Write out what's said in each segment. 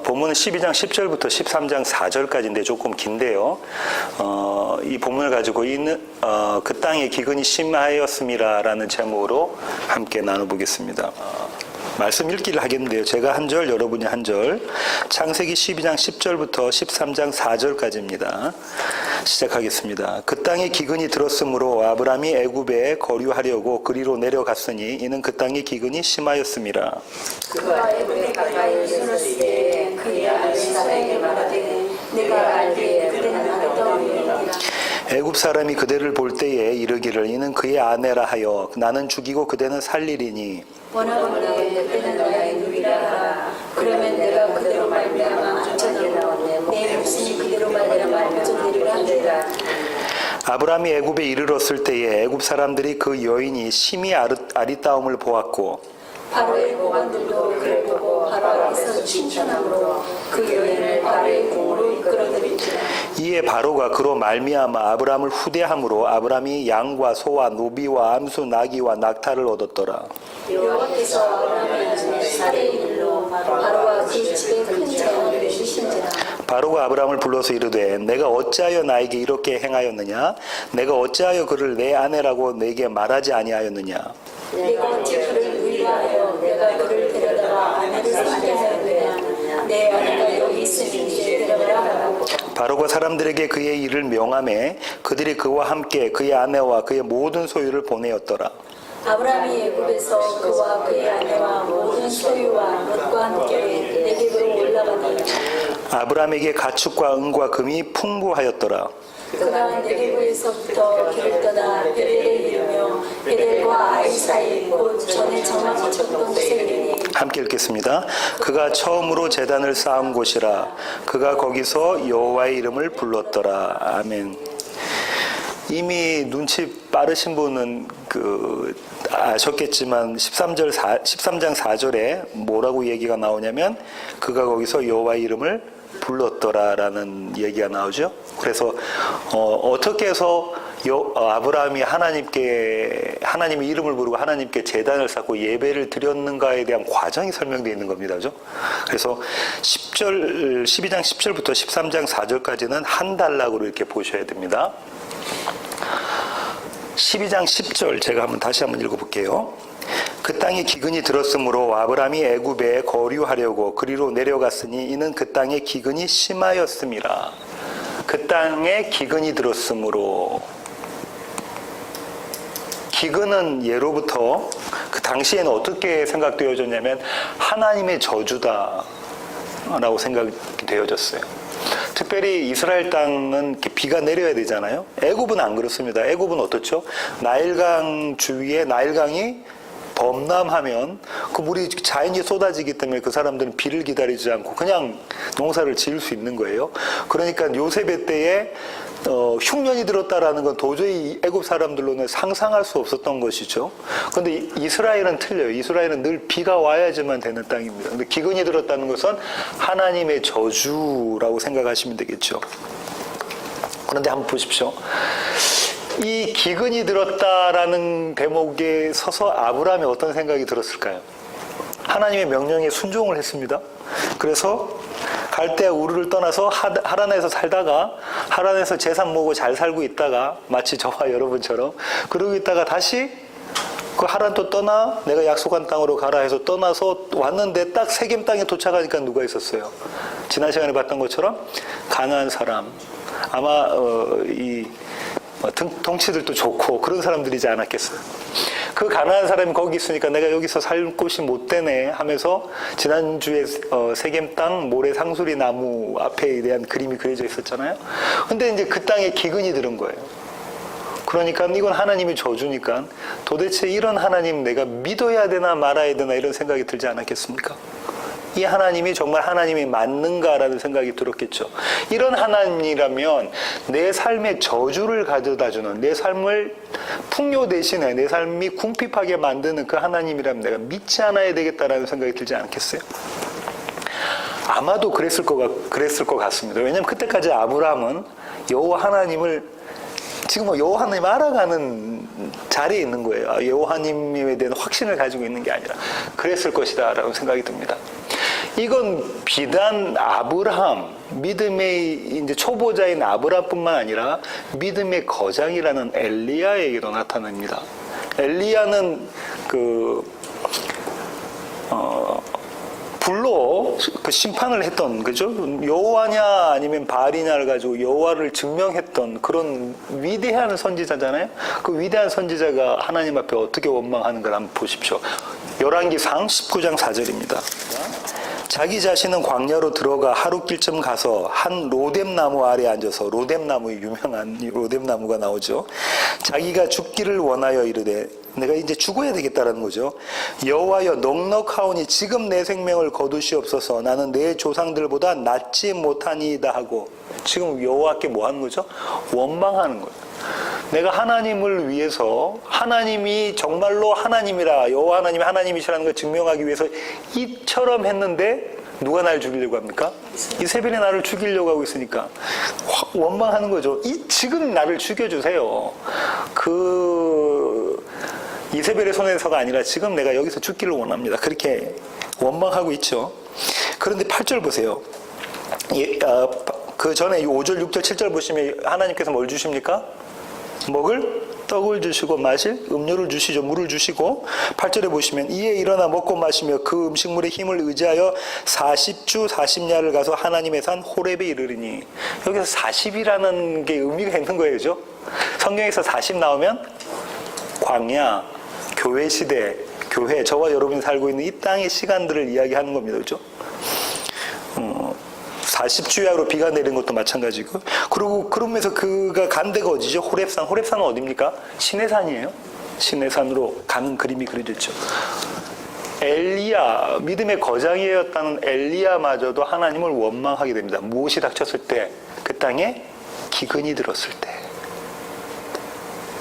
본문은 12장 10절부터 13장 4절까지인데 조금 긴데요. 이 본문을 가지고 있는 그 땅의 기근이 심하였음이라라는 제목으로 함께 나눠보겠습니다. 말씀 읽기를 하겠는데요. 제가 한 절, 여러분이 한 절. 창세기 12장 10절부터 13장 4절까지입니다. 시작하겠습니다. 그 땅에 기근이 들었으므로 아브람이 애굽에 거류하려고 그리로 내려갔으니 이는 그 땅에 기근이 심하였음이라. 그가 애굽에 가까이 이르렀을 때 그의 아들 사라에게 말하되 내가 알기에 그대는 아름다우니라. 애굽 사람이 그대를 볼 때에 이르기를 이는 그의 아내라 하여 나는 죽이고 그대는 살리리니 원하건대 그대는 나의 누이라 하라. 그러면 내가 그대로 말미암아 안전하게 나오네. 내 목숨이 그대로 말미암아 안전되리라 하리라. 아브람이 애굽에 이르렀을 때에 애굽 사람들이 그 여인이 심히 아리따움을 보았고 바로의 보관들도 그를 보고 바로 앞에서 칭찬함으로 그 여인을 바로의 궁으로 이끌어들이니라. 이에 바로가 그로 말미암아 아브람을 후대함으로 아브람이 양과 소와 노비와 암수 나귀와 낙타를 얻었더라. 여호와께서 아브람의 살의 일로 바로와 그 집에 큰 재앙을 내리신지라. 바로가 아브람을 불러서 이르되 내가 어찌하여 나에게 이렇게 행하였느냐? 내가 어찌하여 그를 내 아내라고 내게 말하지 아니하였느냐? 내가 어찌 그를 누이라 하여 내가 그를 데려다가 아내를 삼게 하였느냐? 내 아내가 여기 있으니 이제 데려가라 하라고. 바로가 사람들에게 그의 일을 명하매 그들이 그와 함께 그의 아내와 그의 모든 소유를 보내었더라. 아브람이 애굽에서 그와 그의 아내와 모든 소유와 롯과 함께 내게로 올라가니 아브람에게 가축과 은과 금이 풍부하였더라. 그가 네게부에서부터 길을 떠나 베델에 이르며 베델과 아이 사이 곧 전에 정확히 쳤던 곳에 이르니 함께 읽겠습니다. 그가 처음으로 제단을 쌓은 곳이라. 그가 거기서 여호와의 이름을 불렀더라. 아멘. 이미 눈치 빠르신 분은 아셨겠지만 13장 4절에 뭐라고 얘기가 나오냐면 그가 거기서 여호와의 이름을 불렀더라라는 얘기가 나오죠. 그래서 어떻게 해서 아브라함이 하나님의 이름을 부르고 하나님께 제단을 쌓고 예배를 드렸는가에 대한 과정이 설명되어 있는 겁니다. 그죠? 그래서 12장 10절부터 13장 4절까지는 한 단락으로 이렇게 보셔야 됩니다. 12장 10절 제가 다시 한번 읽어볼게요. 그 땅에 기근이 들었으므로 아브람이 애굽에 거류하려고 그리로 내려갔으니 이는 그 땅에 기근이 심하였음이라. 그 땅에 기근이 들었으므로. 기근은 예로부터 그 당시에는 어떻게 생각되어졌냐면 하나님의 저주다라고 생각이 되어졌어요. 특별히 이스라엘 땅은 비가 내려야 되잖아요. 애굽은 안 그렇습니다. 애굽은 어떻죠? 나일강 주위에 나일강이 범람하면 그 물이 자연히 쏟아지기 때문에 그 사람들은 비를 기다리지 않고 그냥 농사를 지을 수 있는 거예요. 그러니까 요셉의 때에 흉년이 들었다라는 건 도저히 애굽 사람들로는 상상할 수 없었던 것이죠. 그런데 이스라엘은 틀려요. 이스라엘은 늘 비가 와야지만 되는 땅입니다. 근데 기근이 들었다는 것은 하나님의 저주라고 생각하시면 되겠죠. 그런데 한번 보십시오. 이 기근이 들었다라는 대목에 서서 아브라함이 어떤 생각이 들었을까요? 하나님의 명령에 순종을 했습니다. 그래서 갈대아 우르를 떠나서 하란에서 살다가 하란에서 재산 모으고 잘 살고 있다가 마치 저와 여러분처럼 그러고 있다가 다시 그 하란 또 떠나 내가 약속한 땅으로 가라 해서 떠나서 왔는데 딱 세겜 땅에 도착하니까 누가 있었어요? 지난 시간에 봤던 것처럼 가나안 사람 아마 덩치들도 좋고 그런 사람들이지 않았겠어요. 그 가난한 사람이 거기 있으니까 내가 여기서 살 곳이 못 되네 하면서 지난주에 세겜 땅 모래 상수리 나무 앞에 대한 그림이 그려져 있었잖아요. 근데 이제 그 땅에 기근이 들은 거예요. 그러니까 이건 하나님의 저주니까 도대체 이런 하나님 내가 믿어야 되나 말아야 되나 이런 생각이 들지 않았겠습니까? 이 하나님이 정말 하나님이 맞는가라는 생각이 들었겠죠. 이런 하나님이라면 내 삶에 저주를 가져다주는 내 삶을 풍요 대신에 내 삶이 궁핍하게 만드는 그 하나님이라면 내가 믿지 않아야 되겠다라는 생각이 들지 않겠어요? 아마도 그랬을 것 같습니다. 왜냐하면 그때까지 아브라함은 여호와 하나님을 지금 뭐 여호와 하나님 알아가는 자리에 있는 거예요. 여호와 하나님에 대한 확신을 가지고 있는 게 아니라 그랬을 것이다 라고 생각이 듭니다. 이건 비단 아브라함, 믿음의 이제 초보자인 아브라함뿐만 아니라 믿음의 거장이라는 엘리야에게도 나타납니다. 엘리야는 불로 그 심판을 했던, 그죠? 여호와냐 아니면 바알이냐를 가지고 여호와를 증명했던 그런 위대한 선지자잖아요. 그 위대한 선지자가 하나님 앞에 어떻게 원망하는 걸 한번 보십시오. 열왕기상 19장 4절입니다. 자기 자신은 광야로 들어가 하룻길쯤 가서 한 로뎀나무 아래 앉아서, 로뎀나무, 유명한 로뎀나무가 나오죠. 자기가 죽기를 원하여 이르되, 내가 이제 죽어야 되겠다라는 거죠. 여호와여, 넉넉하오니 지금 내 생명을 거두시옵소서. 나는 내 조상들보다 낫지 못하니이다 하고, 지금 여호와께 뭐 하는 거죠? 원망하는 거예요. 내가 하나님을 위해서, 하나님이 정말로 하나님이라, 여호와 하나님이 하나님이시라는 걸 증명하기 위해서 이처럼 했는데 누가 날 죽이려고 합니까? 이세벨이 나를 죽이려고 하고 있으니까 원망하는 거죠. 지금 나를 죽여주세요. 이세벨의 손에서가 아니라 지금 내가 여기서 죽기를 원합니다. 그렇게 원망하고 있죠. 그런데 8절 보세요. 그 전에 5절, 6절, 7절 보시면 하나님께서 뭘 주십니까? 먹을 떡을 주시고 마실 음료를 주시죠. 물을 주시고, 8절에 보시면 이에 일어나 먹고 마시며 그 음식물의 힘을 의지하여 40주 40야를 가서 하나님의 산 호렙에 이르리니, 여기서 40이라는 게 의미가 있는 거예요. 그죠? 성경에서 40 나오면 광야, 교회 시대, 교회, 저와 여러분이 살고 있는 이 땅의 시간들을 이야기하는 겁니다. 그죠? 40주야로 비가 내린 것도 마찬가지고, 그리고 그러면서 그가 간 데가 어디죠? 호렙산. 호렙산은 어디입니까? 시내산이에요. 시내산으로 가는 그림이 그려졌죠. 엘리야, 믿음의 거장이었다는 엘리야마저도 하나님을 원망하게 됩니다. 무엇이 닥쳤을 때? 그 땅에 기근이 들었을 때.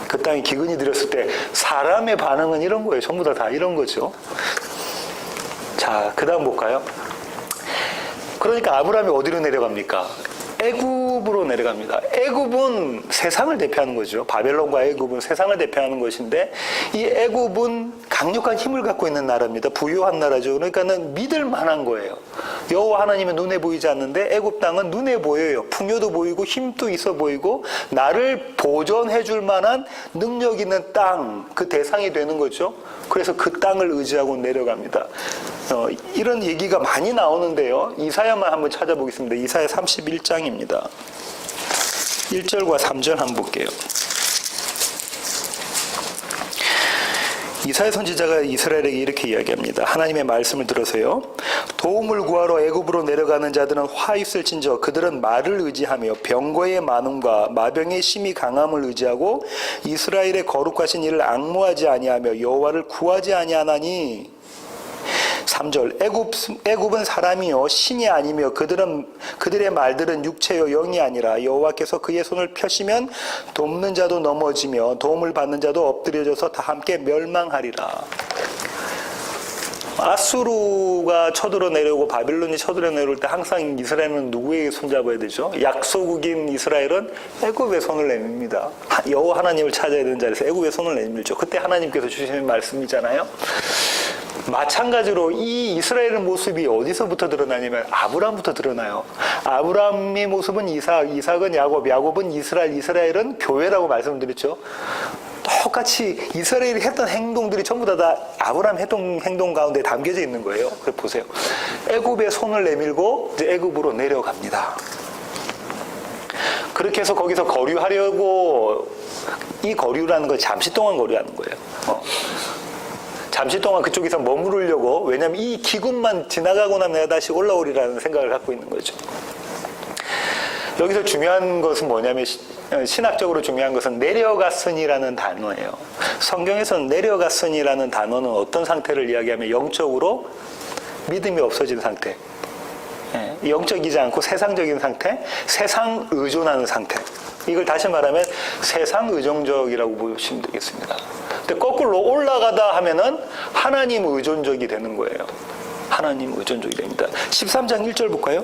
그 땅에 기근이 들었을 때 사람의 반응은 이런 거예요. 전부 다 이런 거죠. 자, 그 다음 볼까요? 그러니까 아브라함이 어디로 내려갑니까? 애굽으로 내려갑니다. 애굽은 세상을 대표하는 거죠. 바벨론과 애굽은 세상을 대표하는 것인데, 이 애굽은 강력한 힘을 갖고 있는 나라입니다. 부유한 나라죠. 그러니까는 믿을 만한 거예요. 여호와 하나님은 눈에 보이지 않는데 애굽 땅은 눈에 보여요. 풍요도 보이고 힘도 있어 보이고 나를 보존해 줄 만한 능력 있는 땅, 그 대상이 되는 거죠. 그래서 그 땅을 의지하고 내려갑니다. 이런 얘기가 많이 나오는데요. 이사야만 한번 찾아보겠습니다. 이사야 31장입니다. 1절과 3절 한번 볼게요. 이사야 선지자가 이스라엘에게 이렇게 이야기합니다. 하나님의 말씀을 들어서요. 도움을 구하러 애굽으로 내려가는 자들은 화 있을진저 그들은 말을 의지하며 병거의 많음과 마병의 심히 강함을 의지하고 이스라엘의 거룩하신 이를 앙모하지 아니하며 여호와를 구하지 아니하나니. 3절 애굽은 사람이요 신이 아니며 그들의 말들은 육체요 영이 아니라 여호와께서 그의 손을 펴시면 돕는 자도 넘어지며 도움을 받는 자도 엎드려져서 다 함께 멸망하리라. 아수르가 쳐들어 내려오고 바빌론이 쳐들어 내려올 때 항상 이스라엘은 누구에게 손잡아야 되죠? 약소국인 이스라엘은 애굽의 손을 내밉니다. 여호와 하나님을 찾아야 되는 자리에서 애굽의 손을 내밀죠. 그때 하나님께서 주시는 말씀이잖아요. 마찬가지로 이 이스라엘의 모습이 어디서부터 드러나냐면 아브라함부터 드러나요. 아브라함의 모습은 이삭, 이삭은 야곱, 야곱은 이스라엘, 이스라엘은 교회라고 말씀드렸죠. 똑같이 이스라엘이 했던 행동들이 전부 다 아브라함 행동 가운데 담겨져 있는 거예요. 그래 보세요. 애굽의 손을 내밀고 이제 애굽으로 내려갑니다. 그렇게 해서 거기서 거류하려고, 이 거류라는 건 잠시 동안 거류하는 거예요. 잠시 동안 그쪽에서 머무르려고, 왜냐하면 이 기근만 지나가고 나면 내가 다시 올라오리라는 생각을 갖고 있는 거죠. 여기서 중요한 것은 뭐냐면 신학적으로 중요한 것은 내려갔으니라는 단어예요. 성경에서는 내려갔으니라는 단어는 어떤 상태를 이야기하면 영적으로 믿음이 없어진 상태, 영적이지 않고 세상적인 상태, 세상 의존하는 상태. 이걸 다시 말하면 세상 의존적이라고 보시면 되겠습니다. 근데 거꾸로 올라가다 하면은 하나님 의존적이 되는 거예요. 하나님 의존적이 됩니다. 13장 1절 볼까요?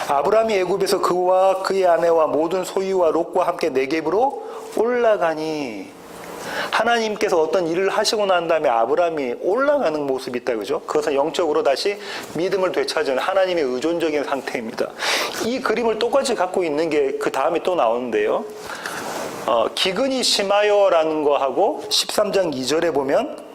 아브라함이 애굽에서 그와 그의 아내와 모든 소유와 롯과 함께 네겝으로 올라가니, 하나님께서 어떤 일을 하시고 난 다음에 아브라함이 올라가는 모습이 있다, 그죠? 그것은 영적으로 다시 믿음을 되찾은 하나님의 의존적인 상태입니다. 이 그림을 똑같이 갖고 있는 게 그 다음에 또 나오는데요. 기근이 심하여라는 거하고 13장 2절에 보면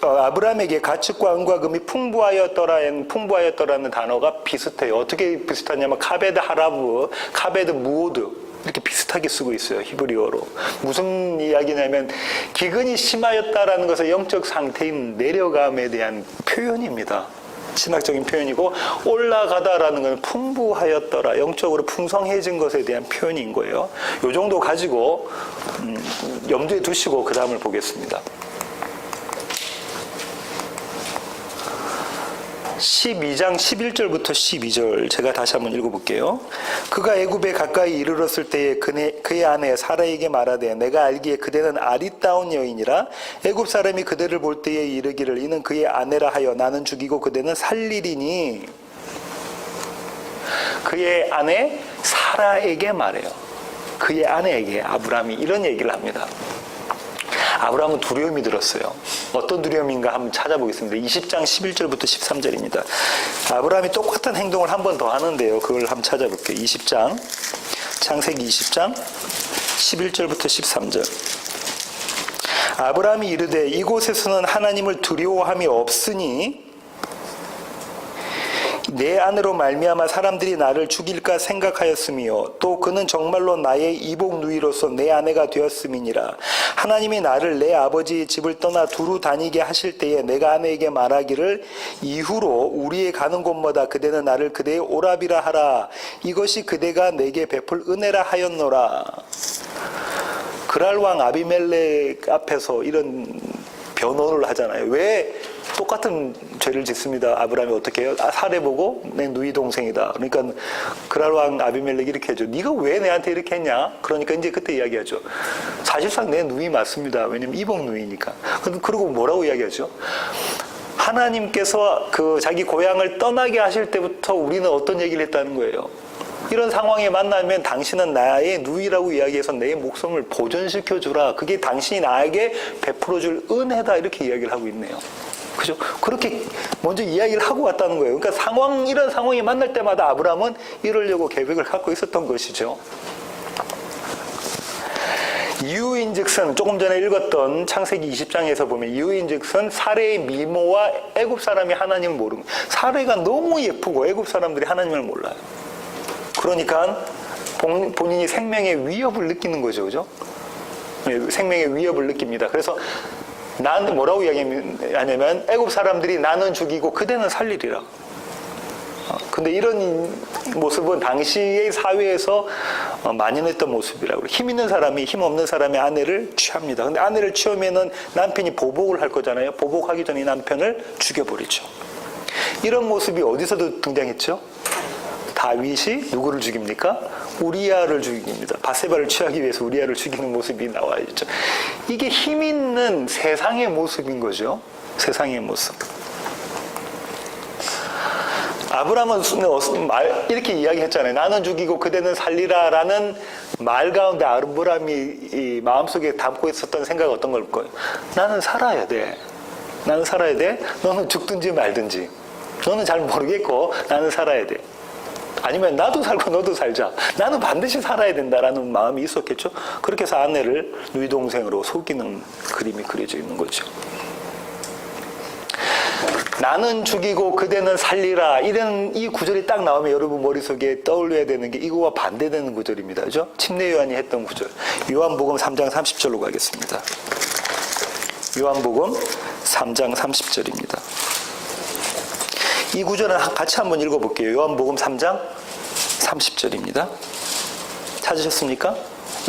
아브라함에게 가축과 은과 금이 풍부하였더라는 단어가 비슷해요. 어떻게 비슷하냐면 카베드 하라브, 카베드 무오드, 이렇게 비슷하게 쓰고 있어요, 히브리어로. 무슨 이야기냐면 기근이 심하였다라는 것은 영적 상태인 내려감에 대한 표현입니다. 신학적인 표현이고, 올라가다라는 것은 풍부하였더라, 영적으로 풍성해진 것에 대한 표현인 거예요. 이 정도 가지고 염두에 두시고 그 다음을 보겠습니다. 12장 11절부터 12절 제가 다시 한번 읽어볼게요. 그가 애굽에 가까이 이르렀을 때에 그의 아내 사라에게 말하되 내가 알기에 그대는 아리따운 여인이라 애굽 사람이 그대를 볼 때에 이르기를 이는 그의 아내라 하여 나는 죽이고 그대는 살리리니, 그의 아내 사라에게 말해요. 그의 아내에게 아브라함이 이런 얘기를 합니다. 아브라함은 두려움이 들었어요. 어떤 두려움인가 한번 찾아보겠습니다. 20장 11절부터 13절입니다. 아브라함이 똑같은 행동을 한 번 더 하는데요. 그걸 한번 찾아볼게요. 20장, 창세기 20장 11절부터 13절. 아브라함이 이르되 이곳에서는 하나님을 두려워함이 없으니 내 아내로 말미암아 사람들이 나를 죽일까 생각하였으며 또 그는 정말로 나의 이복 누이로서 내 아내가 되었음이니라. 하나님이 나를 내 아버지의 집을 떠나 두루 다니게 하실 때에 내가 아내에게 말하기를 이후로 우리의 가는 곳마다 그대는 나를 그대의 오라비라 하라. 이것이 그대가 내게 베풀 은혜라 하였노라. 그랄 왕 아비멜렉 앞에서 이런 변호를 하잖아요. 왜 똑같은 죄를 짓습니다. 아브라함이 어떻게 해요? 사례 보고 내 누이 동생이다. 그러니까 그랄 왕 아비멜렉이 이렇게 하죠. 네가 왜 내한테 이렇게 했냐? 그러니까 이제 그때 이야기하죠. 사실상 내 누이 맞습니다. 왜냐면 이복 누이니까. 그리고 뭐라고 이야기하죠? 하나님께서 그 자기 고향을 떠나게 하실 때부터 우리는 어떤 얘기를 했다는 거예요. 이런 상황에 만나면 당신은 나의 누이라고 이야기해서 내 목숨을 보존시켜주라. 그게 당신이 나에게 베풀어줄 은혜다. 이렇게 이야기를 하고 있네요. 그죠? 그렇게 먼저 이야기를 하고 왔다는 거예요. 그러니까 이런 상황이 만날 때마다 아브라함은 이러려고 계획을 갖고 있었던 것이죠. 이유인즉슨 조금 전에 읽었던 창세기 20장에서 보면 이유인즉슨 사레의 미모와 애굽 사람이 하나님을 모르는 거예요. 사레가 너무 예쁘고 애굽 사람들이 하나님을 몰라요. 그러니까 본인이 생명의 위협을 느끼는 거죠. 그죠? 생명의 위협을 느낍니다. 그래서 나한테 뭐라고 이야기하냐면 애굽 사람들이 나는 죽이고 그대는 살리리라. 근데 이런 모습은 당시의 사회에서 만연했던 모습이라고 그래요. 힘 있는 사람이 힘 없는 사람의 아내를 취합니다. 근데 아내를 취하면은 남편이 보복을 할 거잖아요. 보복하기 전에 남편을 죽여버리죠. 이런 모습이 어디서도 등장했죠? 다윗이 누구를 죽입니까? 우리아를 죽입니다. 바세바를 취하기 위해서 우리아를 죽이는 모습이 나와 있죠. 이게 힘 있는 세상의 모습인 거죠. 세상의 모습. 아브라함은 이렇게 이야기했잖아요. 나는 죽이고 그대는 살리라라는 말 가운데 아브라함이 이 마음속에 담고 있었던 생각은 어떤 걸까요? 나는 살아야 돼. 나는 살아야 돼. 너는 죽든지 말든지. 너는 잘 모르겠고 나는 살아야 돼. 아니면 나도 살고 너도 살자. 나는 반드시 살아야 된다라는 마음이 있었겠죠. 그렇게 해서 아내를 누이 동생으로 속이는 그림이 그려져 있는 거죠. 나는 죽이고 그대는 살리라. 이런 이 구절이 딱 나오면 여러분 머릿속에 떠올려야 되는 게 이거와 반대되는 구절입니다. 그죠? 침례 요한이 했던 구절. 요한복음 3장 30절로 가겠습니다. 요한복음 3장 30절입니다. 이 구절은 같이 한번 읽어볼게요. 요한복음 3장 30절입니다. 찾으셨습니까?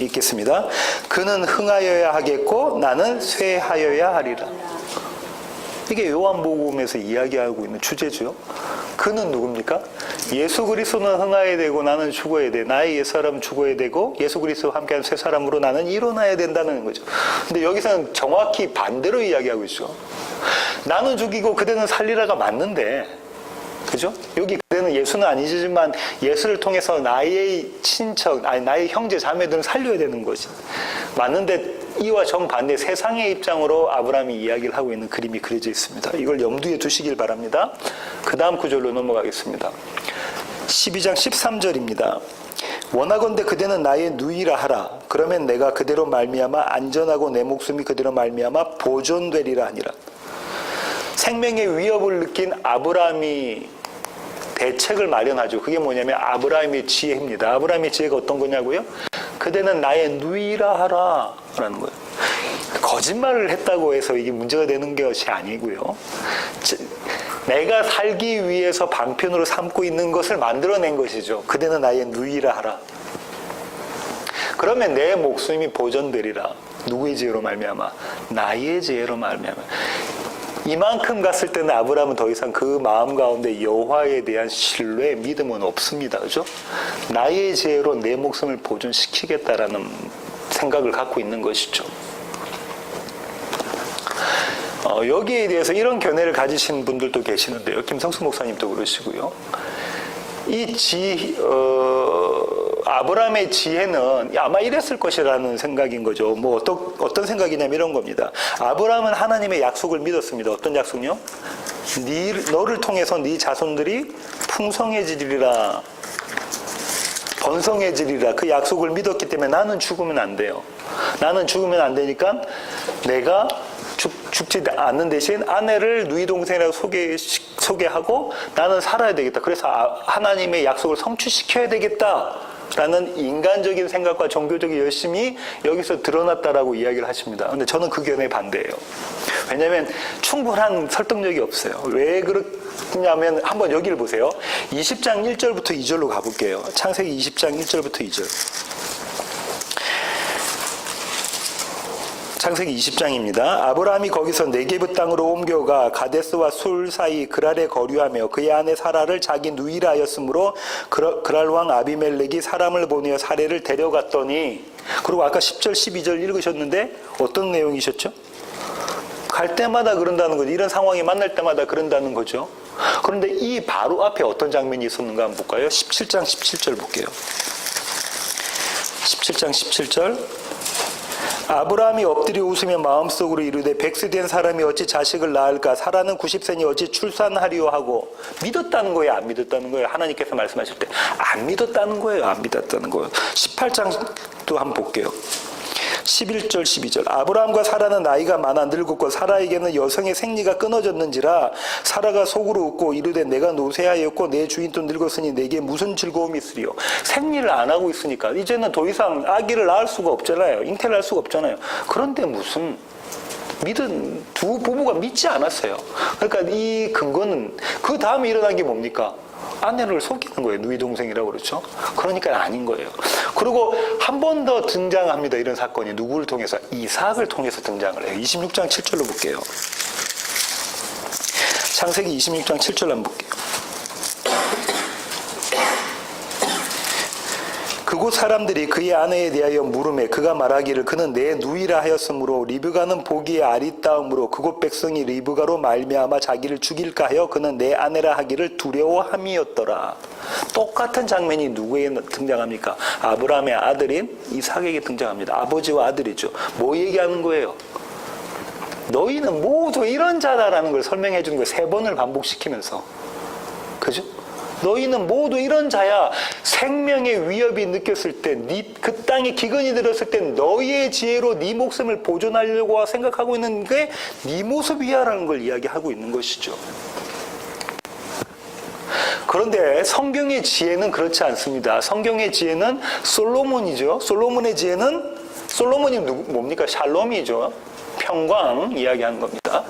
읽겠습니다. 그는 흥하여야 하겠고 나는 쇠하여야 하리라. 이게 요한복음에서 이야기하고 있는 주제죠. 그는 누굽니까? 예수 그리스도는 흥하여야 되고 나는 죽어야 돼. 나의 옛사람은 죽어야 되고 예수 그리스도와 함께하는 새 사람으로 나는 일어나야 된다는 거죠. 근데 여기서는 정확히 반대로 이야기하고 있죠. 나는 죽이고 그대는 살리라가 맞는데, 그죠? 여기 그대는 예수는 아니지만 예수를 통해서 나의 친척, 아니 나의 형제 자매들을 살려야 되는 것이 맞는데 이와 정반대 세상의 입장으로 아브라함이 이야기를 하고 있는 그림이 그려져 있습니다. 이걸 염두에 두시길 바랍니다. 그 다음 구절로 넘어가겠습니다. 12장 13절입니다. 원하건대 그대는 나의 누이라 하라. 그러면 내가 그대로 말미암아 안전하고 내 목숨이 그대로 말미암아 보존되리라 하니라. 생명의 위협을 느낀 아브라함이 대책을 마련하죠. 그게 뭐냐면 아브라함의 지혜입니다. 아브라함의 지혜가 어떤 거냐고요? 그대는 나의 누이라 하라 라는 거예요. 거짓말을 했다고 해서 이게 문제가 되는 것이 아니고요. 내가 살기 위해서 방편으로 삼고 있는 것을 만들어낸 것이죠. 그대는 나의 누이라 하라. 그러면 내 목숨이 보존되리라. 누구의 지혜로 말미암아? 나의 지혜로 말미암아. 이만큼 갔을 때는 아브라함은 더 이상 그 마음 가운데 여호와에 대한 신뢰, 믿음은 없습니다. 그죠? 나의 지혜로 내 목숨을 보존시키겠다라는 생각을 갖고 있는 것이죠. 여기에 대해서 이런 견해를 가지신 분들도 계시는데요. 김성수 목사님도 그러시고요. 아브라함의 지혜는 아마 이랬을 것이라는 생각인 거죠. 뭐 어떤 생각이냐면 이런 겁니다. 아브라함은 하나님의 약속을 믿었습니다. 어떤 약속요? 너를 통해서 네 자손들이 풍성해지리라, 번성해지리라. 그 약속을 믿었기 때문에 나는 죽으면 안 돼요. 나는 죽으면 안 되니까 내가 죽지 않는 대신 아내를 누이 동생이라고 소개하고 나는 살아야 되겠다. 그래서 하나님의 약속을 성취시켜야 되겠다라는 인간적인 생각과 종교적인 열심이 여기서 드러났다라고 이야기를 하십니다. 근데 저는 그 견해에 반대예요. 왜냐하면 충분한 설득력이 없어요. 왜 그러냐면 한번 여기를 보세요. 20장 1절부터 2절로 가볼게요. 창세기 20장 1절부터 2절. 창세기 20장입니다. 아브라함이 거기서 네게브 땅으로 옮겨가 가데스와 술 사이 그랄에 거류하며 그의 아내 사라를 자기 누이라 하였으므로 그랄 왕 아비멜렉이 사람을 보내어 사례를 데려갔더니, 그리고 아까 10절 12절 읽으셨는데 어떤 내용이셨죠? 갈 때마다 그런다는 거죠. 이런 상황이 만날 때마다 그런다는 거죠. 그런데 이 바로 앞에 어떤 장면이 있었는가 한번 볼까요? 17장 17절 볼게요. 17장 17절. 아브라함이 엎드려 웃으며 마음속으로 이르되 100세 된 사람이 어찌 자식을 낳을까? 사라는 90세니 어찌 출산하리요 하고. 믿었다는 거예요? 안 믿었다는 거예요? 하나님께서 말씀하실 때 안 믿었다는 거예요? 안 믿었다는 거예요? 18장도 한번 볼게요. 11절 12절. 아브라함과 사라는 나이가 많아 늙었고 사라에게는 여성의 생리가 끊어졌는지라 사라가 속으로 웃고 이르되 내가 노쇠하였고 내 주인도 늙었으니 내게 무슨 즐거움이 있으리요. 생리를 안 하고 있으니까 이제는 더 이상 아기를 낳을 수가 없잖아요. 잉태를 할 수가 없잖아요. 그런데 무슨 믿은 두 부부가 믿지 않았어요. 그러니까 이 근거는 그 다음에 일어난 게 뭡니까? 아내를 속이는 거예요. 누이 동생이라고 그렇죠. 그러니까 아닌 거예요. 그리고 한 번 더 등장합니다. 이런 사건이 누구를 통해서? 이삭을 통해서 등장을 해요. 26장 7절로 볼게요. 창세기 26장 7절 한번 볼게요. 그곳 사람들이 그의 아내에 대하여 물으매 그가 말하기를 그는 내 누이라 하였으므로 리브가는 보기에 아리따움으로 그곳 백성이 리브가로 말미암아 자기를 죽일까 하여 그는 내 아내라 하기를 두려워함이었더라. 똑같은 장면이 누구에게 등장합니까? 아브라함의 아들인 이삭에게 등장합니다. 아버지와 아들이죠. 뭐 얘기하는 거예요? 너희는 모두 이런 자다라는 걸 설명해 주는 거예요. 3번을 반복시키면서. 그죠? 너희는 모두 이런 자야. 생명의 위협이 느꼈을 때, 그 땅에 기근이 들었을 때 너희의 지혜로 네 목숨을 보존하려고 생각하고 있는 게 네 모습이야 라는 걸 이야기하고 있는 것이죠. 그런데 성경의 지혜는 그렇지 않습니다. 성경의 지혜는 솔로몬이죠. 솔로몬의 지혜는, 솔로몬이 뭡니까? 샬롬이죠. 평강 이야기하는 겁니다.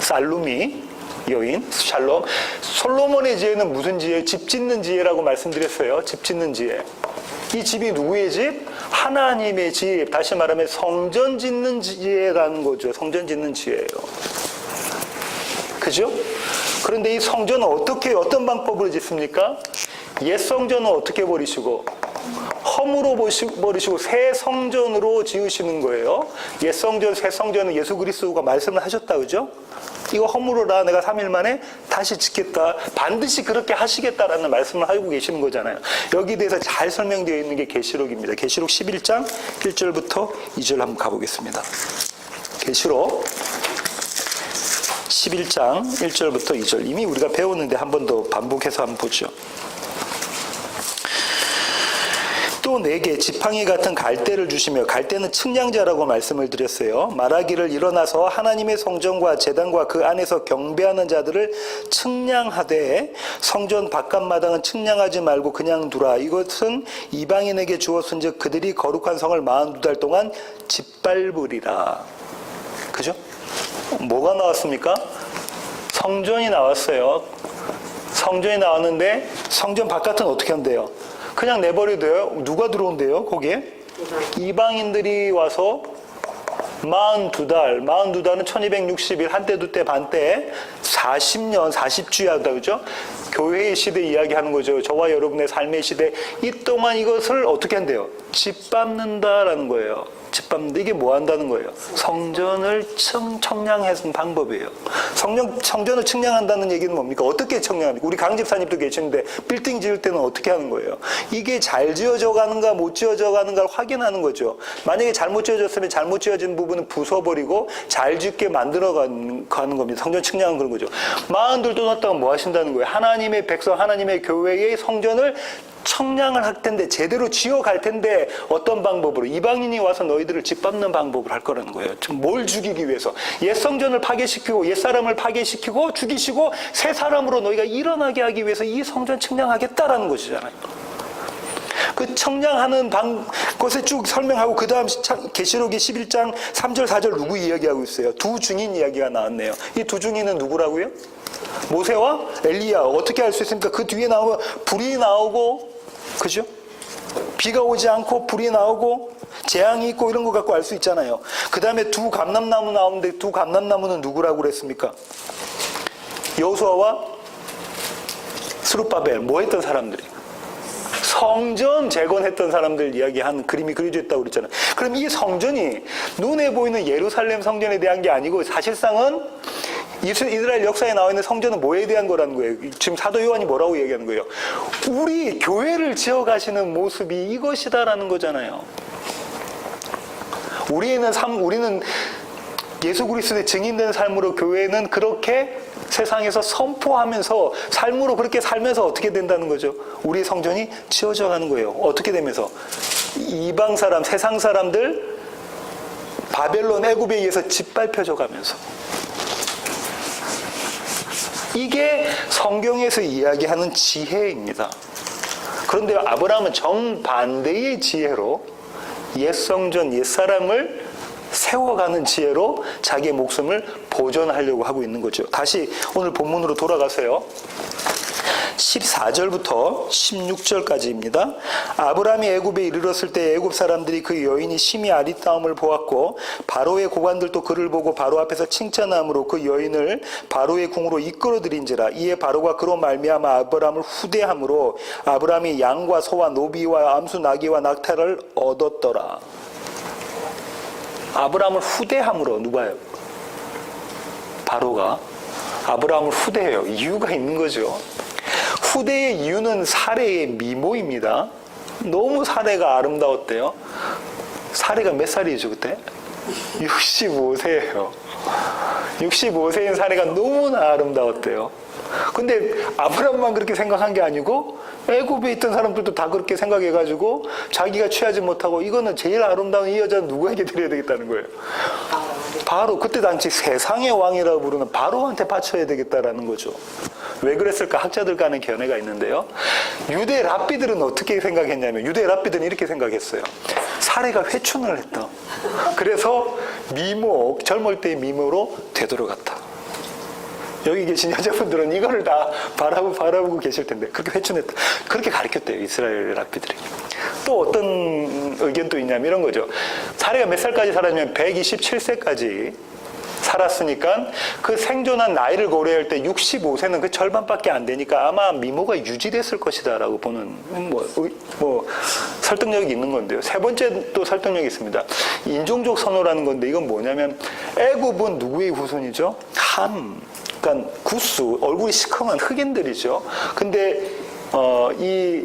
살루미 여인, 샬롬. 솔로몬의 지혜는 무슨 지혜? 집 짓는 지혜라고 말씀드렸어요. 집 짓는 지혜. 이 집이 누구의 집? 하나님의 집. 다시 말하면 성전 짓는 지혜라는 거죠. 성전 짓는 지혜예요. 그죠? 그런데 이 성전은 어떤 방법으로 짓습니까? 옛 성전은 어떻게 버리시고? 험으로 버리시고 새 성전으로 지으시는 거예요. 옛 성전, 새 성전은 예수 그리스도가 말씀을 하셨다, 그죠? 이거 허물어라. 내가 3일 만에 다시 짓겠다. 반드시 그렇게 하시겠다라는 말씀을 하고 계시는 거잖아요. 여기에 대해서 잘 설명되어 있는 게 계시록입니다. 계시록 11장 1절부터 2절 한번 가보겠습니다. 계시록 11장 1절부터 2절. 이미 우리가 배웠는데 한 번 더 반복해서 한번 보죠. 또 내게 지팡이 같은 갈대를 주시며, 갈대는 측량자라고 말씀을 드렸어요. 말하기를 일어나서 하나님의 성전과 제단과 그 안에서 경배하는 자들을 측량하되 성전 바깥마당은 측량하지 말고 그냥 두라. 이것은 이방인에게 주었은즉 그들이 거룩한 성을 42달 동안 짓밟으리라. 그죠? 뭐가 나왔습니까? 성전이 나왔어요. 성전이 나왔는데 성전 바깥은 어떻게 한대요? 그냥 내버려도 돼요? 누가 들어온대요? 거기에? 이방인들이 와서 42달, 42달은 1260일, 한때 두때 반때 40년, 40주야 한다, 그죠? 교회의 시대 이야기하는 거죠. 저와 여러분의 삶의 시대, 이 동안 이것을 어떻게 한대요? 짓밟는다라는 거예요. 짓밟는다. 이게 뭐 한다는 거예요? 성전을 청량하는 방법이에요. 성전을 측량한다는 얘기는 뭡니까? 어떻게 측량합니까? 우리 강 집사님도 계시는데 빌딩 지을 때는 어떻게 하는 거예요? 이게 잘 지어져 가는가 못 지어져 가는가를 확인하는 거죠. 만약에 잘못 지어졌으면 잘못 지어진 부분은 부숴버리고 잘 짓게 만들어 가는 겁니다. 성전 측량은 그런 거죠. 42도 떴다가 뭐 하신다는 거예요? 하나님의 백성, 하나님의 교회의 성전을 청량을 할 텐데, 제대로 지어갈 텐데, 어떤 방법으로? 이방인이 와서 너희들을 짓밟는 방법을 할 거라는 거예요. 뭘 죽이기 위해서? 옛 성전을 파괴시키고 옛 사람을 파괴시키고 죽이시고 새 사람으로 너희가 일어나게 하기 위해서 이 성전 측량하겠다라는 것이잖아요. 그 청량하는 것에 쭉 설명하고, 그 다음 계시록이 11장 3절 4절 누구 이야기하고 있어요? 두 증인 이야기가 나왔네요. 이 두 증인은 누구라고요? 모세와 엘리야. 어떻게 알 수 있습니까? 그 뒤에 나오면 불이 나오고, 그죠? 비가 오지 않고 불이 나오고 재앙이 있고 이런 거 갖고 알 수 있잖아요. 그 다음에 두 감람나무 나오는데, 두 감람나무는 누구라고 그랬습니까? 여호수아와 스룹바벨. 뭐 했던 사람들이? 성전 재건했던 사람들 이야기한 그림이 그려져 있다고 그랬잖아요. 그럼 이 성전이 눈에 보이는 예루살렘 성전에 대한 게 아니고, 사실상은 이스라엘 역사에 나와 있는 성전은 뭐에 대한 거라는 거예요? 지금 사도 요한이 뭐라고 얘기하는 거예요? 우리 교회를 지어가시는 모습이 이것이다라는 거잖아요. 우리는 예수 그리스도의 증인된 삶으로, 교회는 그렇게 세상에서 선포하면서 삶으로 그렇게 살면서 어떻게 된다는 거죠? 우리 성전이 지어져 가는 거예요. 어떻게 되면서? 이방 사람, 세상 사람들, 바벨론, 애굽에 의해서 짓밟혀져 가면서. 이게 성경에서 이야기하는 지혜입니다. 그런데 아브라함은 정반대의 지혜로 옛 성전, 옛 사람을 세워가는 지혜로 자기의 목숨을 보존하려고 하고 있는 거죠. 다시 오늘 본문으로 돌아가세요. 14절부터 16절까지입니다. 아브라함이 애굽에 이르렀을 때 애굽 사람들이 그 여인이 심히 아리따움을 보았고, 바로의 고관들도 그를 보고 바로 앞에서 칭찬함으로 그 여인을 바로의 궁으로 이끌어들인지라. 이에 바로가 그로 말미암아 아브라함을 후대함으로 아브라함이 양과 소와 노비와 암수 나귀와 낙타를 얻었더라. 아브라함을 후대함으로. 누가요? 바로가 아브라함을 후대해요. 이유가 있는 거죠. 후대의 이유는 사례의 미모입니다. 너무 사례가 아름다웠대요. 사례가 몇 살이죠 그때? 65세예요. 65세인 사례가 너무나 아름다웠대요. 근데 아브라함만 그렇게 생각한 게 아니고 애굽에 있던 사람들도 다 그렇게 생각해가지고 자기가 취하지 못하고, 이거는 제일 아름다운 이 여자는 누구에게 드려야 되겠다는 거예요? 바로. 그때 당시 세상의 왕이라고 부르는 바로한테 바쳐야 되겠다라는 거죠. 왜 그랬을까? 학자들 간의 견해가 있는데요. 유대 랍비들은 어떻게 생각했냐면, 유대 랍비들은 이렇게 생각했어요. 사례가 회춘을 했다. 그래서 미모, 젊을 때의 미모로 되돌아갔다. 여기 계신 여자분들은 이거를 다 바라보고 계실 텐데, 그렇게 회춘했다. 그렇게 가르쳤대요, 이스라엘 랍비들이. 또 어떤 의견도 있냐면 이런 거죠. 사례가 몇 살까지 살았냐면 127세까지 살았으니까 그 생존한 나이를 고려할 때 65세는 그 절반밖에 안 되니까 아마 미모가 유지됐을 것이다라고 보는 뭐 설득력이 있는 건데요. 세 번째 또 설득력이 있습니다. 인종적 선호라는 건데 이건 뭐냐면 애굽은 누구의 후손이죠? 함. 그러니까 구스, 얼굴이 시커먼 흑인들이죠. 근데 이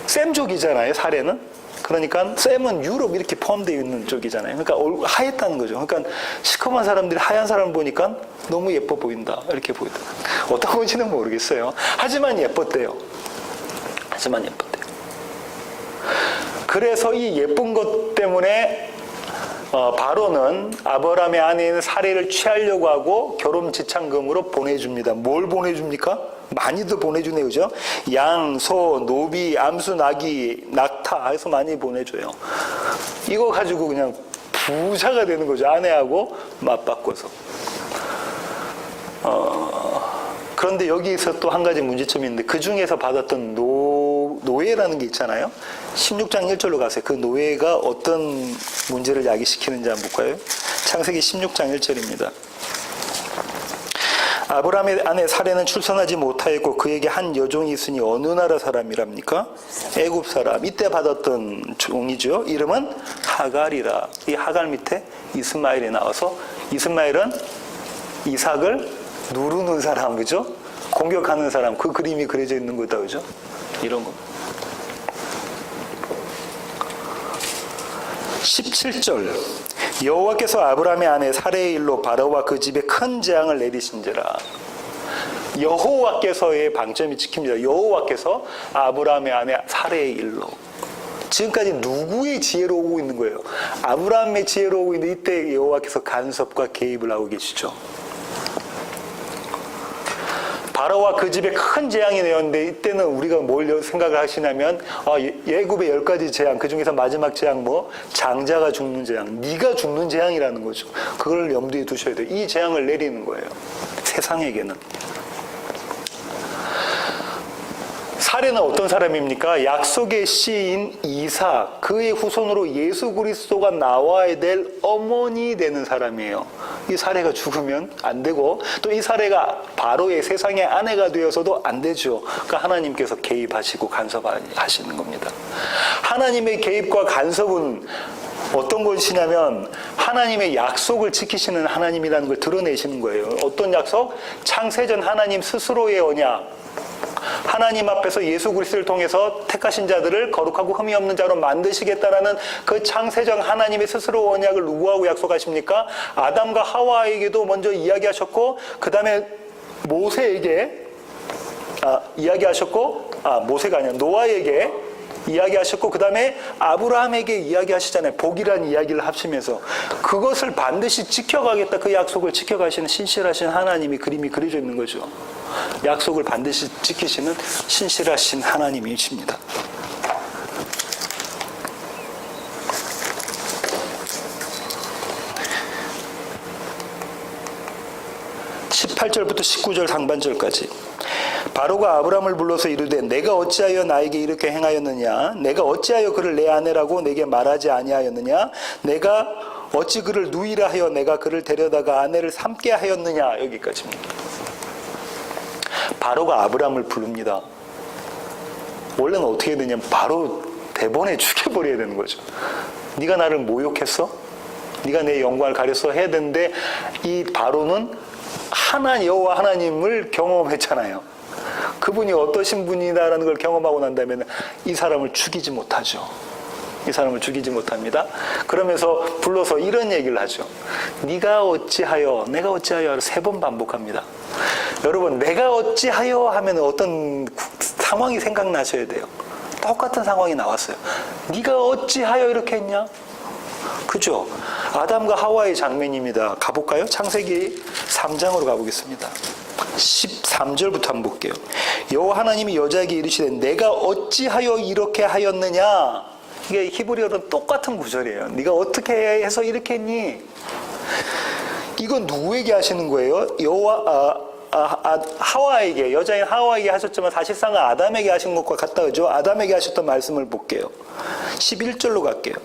셈족이잖아요, 사례는. 그러니까 셈은 유럽 이렇게 포함되어 있는 쪽이잖아요. 그러니까 하얗다는 거죠. 그러니까 시커먼 사람들이 하얀 사람 보니까 너무 예뻐 보인다. 이렇게 보인다. 어떤 건지는 모르겠어요. 하지만 예뻤대요. 그래서 이 예쁜 것 때문에 바로는 아브라함의 아내인 사례를 취하려고 하고 결혼 지참금으로 보내줍니다. 뭘 보내줍니까? 많이도 보내주네요, 그죠? 양, 소, 노비, 암수, 나귀, 낙타 해서 많이 보내줘요. 이거 가지고 그냥 부자가 되는 거죠. 아내하고 맞바꿔서. 그런데 여기서 또 한 가지 문제점이 있는데 그 중에서 받았던 노예라는 게 있잖아요. 16장 1절로 가세요. 그 노예가 어떤 문제를 야기시키는지 한번 볼까요? 창세기 16장 1절입니다. 아브라함의 아내 사레는 출산하지 못하였고 그에게 한 여종이 있으니 어느 나라 사람이랍니까? 애굽 사람. 이때 받았던 종이죠. 이름은 하갈이라. 이 하갈 밑에 이스마엘이 나와서 이스마엘은 이삭을 누르는 사람, 그죠? 공격하는 사람. 그 그림이 그려져 있는 거다, 그죠? 이런 거. 17절. 여호와께서 아브라함의 아내 사레의 일로 바로와 그 집에 큰 재앙을 내리신지라. 여호와께서의 방점이 찍힙니다. 여호와께서 아브라함의 아내 사레의 일로. 지금까지 누구의 지혜로 오고 있는 거예요? 아브라함의 지혜로 오고 있는데 이때 여호와께서 간섭과 개입을 하고 계시죠. 바로와 그 집에 큰 재앙이 내었는데 이때는 우리가 뭘 생각을 하시냐면 예굽의 10가지 재앙, 그 중에서 마지막 재앙 장자가 죽는 재앙, 네가 죽는 재앙이라는 거죠. 그걸 염두에 두셔야 돼요. 이 재앙을 내리는 거예요. 세상에게는. 사례는 어떤 사람입니까? 약속의 씨인 이삭, 그의 후손으로 예수 그리스도가 나와야 될 어머니 되는 사람이에요. 이 사례가 죽으면 안 되고 또 이 사례가 바로의 세상의 아내가 되어서도 안 되죠. 그러니까 하나님께서 개입하시고 간섭하시는 겁니다. 하나님의 개입과 간섭은 어떤 것이냐면 하나님의 약속을 지키시는 하나님이라는 걸 드러내시는 거예요. 어떤 약속? 창세전 하나님 스스로의 언약. 하나님 앞에서 예수 그리스도를 통해서 택하신 자들을 거룩하고 흠이 없는 자로 만드시겠다라는 그 창세전 하나님의 스스로 언약을 누구하고 약속하십니까? 아담과 하와에게도 먼저 이야기하셨고 그 다음에 모세에게 이야기하셨고 모세가 아니라 노아에게 이야기하셨고 그 다음에 아브라함에게 이야기하시잖아요. 복이라는 이야기를 합치면서 그것을 반드시 지켜가겠다. 그 약속을 지켜가시는 신실하신 하나님이 그림이 그려져 있는 거죠. 약속을 반드시 지키시는 신실하신 하나님이십니다. (18절부터 19절) 상반절까지. 바로가 아브라함을 불러서 이르되 내가 어찌하여 나에게 이렇게 행하였느냐? 내가 어찌하여 그를 내 아내라고 내게 말하지 아니하였느냐? 내가 어찌 그를 누이라 하여 내가 그를 데려다가 아내를 삼게 하였느냐? 여기까지입니다. 바로가 아브라함을 부릅니다. 원래는 어떻게 해야 되냐면 바로 대번에 죽여버려야 되는 거죠. 네가 나를 모욕했어? 네가 내 영광을 가렸어? 해야 되는데 이 바로는 여호와 하나님을 경험했잖아요. 그분이 어떠신 분이다라는 걸 경험하고 난 다음에 이 사람을 죽이지 못하죠. 이 사람을 죽이지 못합니다. 그러면서 불러서 이런 얘기를 하죠. 네가 어찌하여, 내가 어찌하여 3번 반복합니다. 여러분, 내가 어찌하여 하면 어떤 상황이 생각나셔야 돼요. 똑같은 상황이 나왔어요. 네가 어찌하여 이렇게 했냐? 그죠? 아담과 하와의 장면입니다. 가볼까요? 창세기 3장으로 가보겠습니다. 13절부터 한번 볼게요. 여호와 하나님이 여자에게 이르시되 내가 어찌하여 이렇게 하였느냐? 이게 히브리어는 똑같은 구절이에요. 네가 어떻게 해서 이렇게 했니? 이건 누구에게 하시는 거예요? 하와에게, 여자인 하와에게 하셨지만 사실상은 아담에게 하신 것과 같다, 그죠? 아담에게 하셨던 말씀을 볼게요. 11절로 갈게요.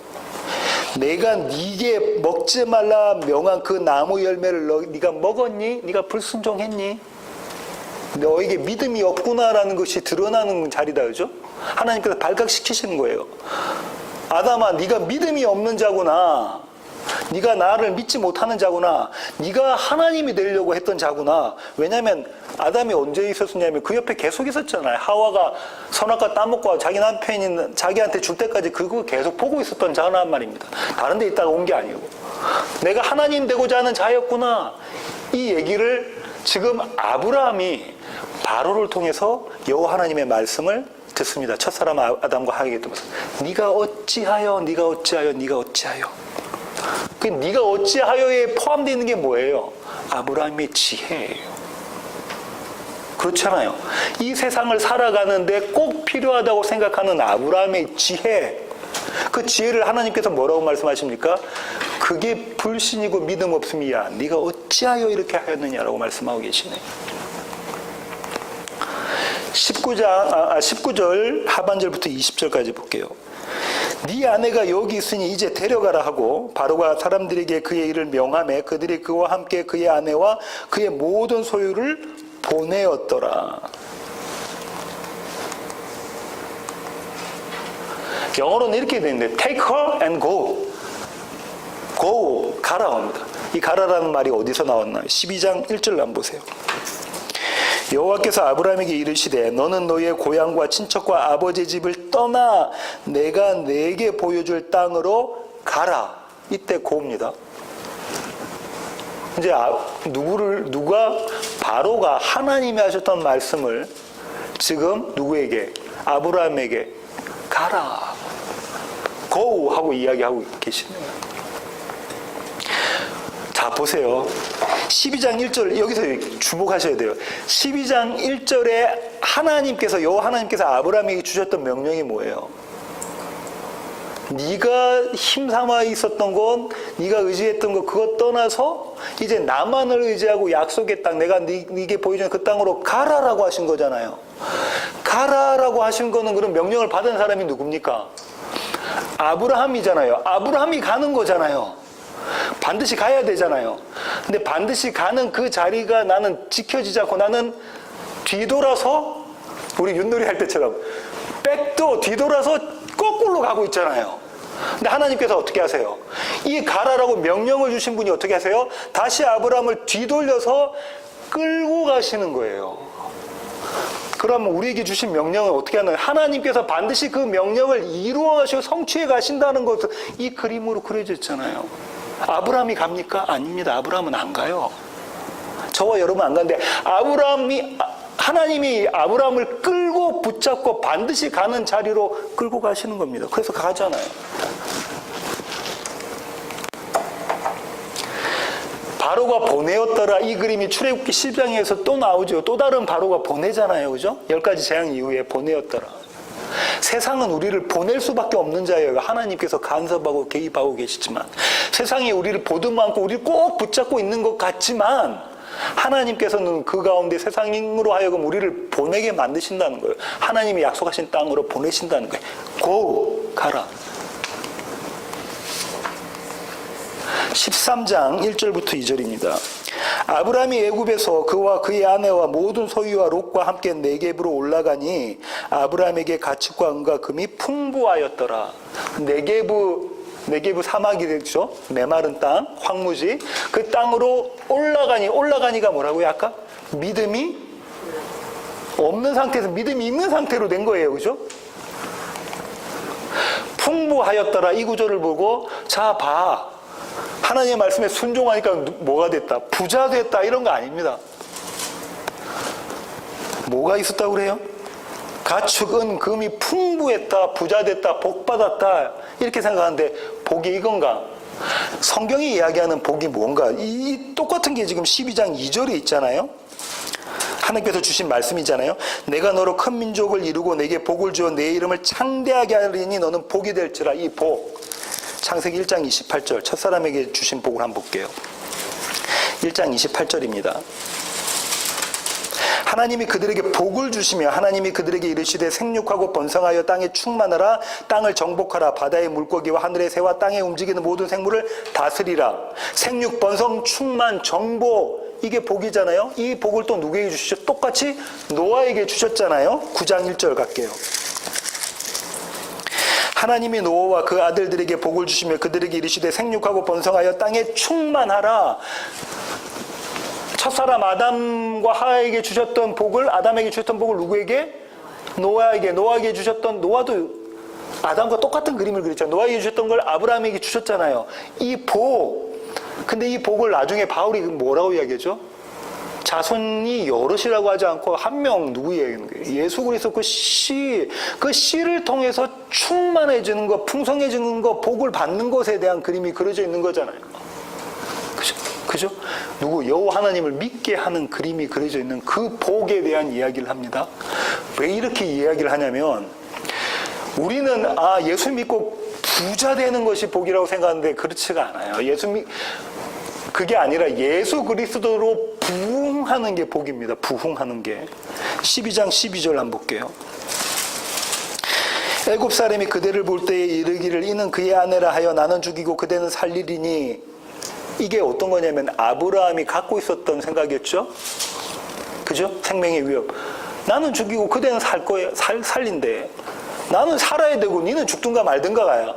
내가 네게 먹지 말라 명한 그 나무 열매를 네가 먹었니? 네가 불순종했니? 너에게 믿음이 없구나라는 것이 드러나는 자리다, 그죠? 하나님께서 발각시키시는 거예요. 아담아, 네가 믿음이 없는 자구나. 네가 나를 믿지 못하는 자구나. 네가 하나님이 되려고 했던 자구나. 왜냐하면 아담이 언제 있었냐면 그 옆에 계속 있었잖아요. 하와가 선악과 따먹고 자기 남편이 자기한테 줄 때까지 그거 계속 보고 있었던 자란 말입니다. 다른 데 있다가 온 게 아니고. 내가 하나님 되고자 하는 자였구나. 이 얘기를 지금 아브라함이 바로를 통해서 여호와 하나님의 말씀을 듣습니다. 첫사람 아담과 하에게 듣면서 네가 어찌하여 그 네가 어찌하여에 포함되어 있는 게 뭐예요? 아브라함의 지혜예요. 그렇잖아요. 이 세상을 살아가는데 꼭 필요하다고 생각하는 아브라함의 지혜, 그 지혜를 하나님께서 뭐라고 말씀하십니까? 그게 불신이고 믿음 없음이야. 네가 어찌하여 이렇게 하였느냐라고 말씀하고 계시네요. 19절 하반절부터 20절까지 볼게요. 네 아내가 여기 있으니 이제 데려가라 하고 바로가 사람들에게 그의 일을 명하매 그들이 그와 함께 그의 아내와 그의 모든 소유를 보내었더라. 영어로는 이렇게 되어 있는데 take her and go 가라 합니다. 이 가라라는 말이 어디서 나왔나요? 12장 1절 한번 보세요. 여호와께서 아브라함에게 이르시되 너는 너의 고향과 친척과 아버지 집을 떠나 내가 네게 보여줄 땅으로 가라. 이때 고입니다. 이제 누가 바로가 하나님이 하셨던 말씀을 지금 누구에게? 아브라함에게 가라. go 하고 이야기하고 계시네요. 자, 보세요. 12장 1절 여기서 주목하셔야 돼요. 12장 1절에 하나님께서 여호와 하나님께서 아브라함에게 주셨던 명령이 뭐예요? 네가 힘삼아 있었던 것, 네가 의지했던 것 그것 떠나서 이제 나만을 의지하고 약속의 땅, 내가 네게 보여주는 그 땅으로 가라라고 하신 거잖아요. 가라라고 하신 거는 그럼 명령을 받은 사람이 누굽니까? 아브라함이잖아요. 아브라함이 가는 거잖아요. 반드시 가야 되잖아요. 근데 반드시 가는 그 자리가 나는 지켜지지 않고 나는 뒤돌아서 우리 윷놀이 할 때처럼 백도 뒤돌아서 거꾸로 가고 있잖아요. 근데 하나님께서 어떻게 하세요? 이 가라라고 명령을 주신 분이 어떻게 하세요? 다시 아브라함을 뒤돌려서 끌고 가시는 거예요. 그러면 우리에게 주신 명령을 어떻게 하나요? 하나님께서 반드시 그 명령을 이루어 가시고 성취해 가신다는 것을 이 그림으로 그려져 있잖아요. 아브라함이 갑니까? 아닙니다. 아브라함은 안 가요. 저와 여러분 안 가는데 하나님이 아브라함을 끌고 붙잡고 반드시 가는 자리로 끌고 가시는 겁니다. 그래서 가잖아요. 바로가 보내었더라. 이 그림이 출애굽기 10장에서 또 나오죠. 또 다른 바로가 보내잖아요. 그죠? 10가지 재앙 이후에 보내었더라. 세상은 우리를 보낼 수밖에 없는 자예요. 하나님께서 간섭하고 개입하고 계시지만 세상이 우리를 보듬어 안고 우리를 꼭 붙잡고 있는 것 같지만 하나님께서는 그 가운데 세상으로 하여금 우리를 보내게 만드신다는 거예요. 하나님이 약속하신 땅으로 보내신다는 거예요. go, 가라. 13장 1절부터 2절입니다. 아브라함이 애굽에서 그와 그의 아내와 모든 소유와 롯과 함께 네겝으로 올라가니 아브라함에게 가축과 은과 금이 풍부하였더라. 네겝 사막이 되죠. 메마른 땅, 황무지. 그 땅으로 올라가니가 뭐라고요? 아까 믿음이 없는 상태에서 믿음이 있는 상태로 된 거예요. 그죠? 풍부하였더라. 이 구절을 보고 자 봐. 하나님의 말씀에 순종하니까 뭐가 됐다? 부자 됐다. 이런 거 아닙니다. 뭐가 있었다고 그래요? 가축은 금이 풍부했다. 부자 됐다. 복 받았다. 이렇게 생각하는데 복이 이건가? 성경이 이야기하는 복이 뭔가? 이 똑같은 게 지금 12장 2절에 있잖아요. 하나님께서 주신 말씀이잖아요. 내가 너로 큰 민족을 이루고 내게 복을 주어 내 이름을 창대하게 하리니 너는 복이 될지라. 이 복. 창세기 1장 28절 첫사람에게 주신 복을 한번 볼게요. 1장 28절입니다. 하나님이 그들에게 복을 주시며 하나님이 그들에게 이르시되 생육하고 번성하여 땅에 충만하라. 땅을 정복하라. 바다의 물고기와 하늘의 새와 땅에 움직이는 모든 생물을 다스리라. 생육, 번성, 충만, 정복, 이게 복이잖아요. 이 복을 또 누구에게 주시죠? 똑같이 노아에게 주셨잖아요. 9장 1절 갈게요. 하나님이 노아와 그 아들들에게 복을 주시며 그들에게 이르시되 생육하고 번성하여 땅에 충만하라. 첫사람 아담과 하와에게 주셨던 복을, 아담에게 주셨던 복을 누구에게? 노아에게 주셨던, 노아도 아담과 똑같은 그림을 그렸잖아요. 노아에게 주셨던 걸 아브라함에게 주셨잖아요. 이 복, 근데 이 복을 나중에 바울이 뭐라고 이야기하죠? 자손이 여럿이라고 하지 않고 한 명, 누구 이야기하는 거예요? 예수 그리스도 그 씨를 통해서 충만해지는 것, 풍성해지는 것, 복을 받는 것에 대한 그림이 그려져 있는 거잖아요. 그죠? 누구? 여호와 하나님을 믿게 하는 그림이 그려져 있는 그 복에 대한 이야기를 합니다. 왜 이렇게 이야기를 하냐면, 우리는 예수 믿고 부자 되는 것이 복이라고 생각하는데 그렇지가 않아요. 그게 아니라 예수 그리스도로 부흥하는 게 복입니다. 부흥하는 게. 12장 12절 한번 볼게요. 애굽 사람이 그대를 볼 때에 이르기를 이는 그의 아내라 하여 나는 죽이고 그대는 살리리니. 이게 어떤 거냐면 아브라함이 갖고 있었던 생각이었죠. 그죠? 생명의 위협. 나는 죽이고 그대는 살린대. 나는 살아야 되고 니는 죽든가 말든가 가야.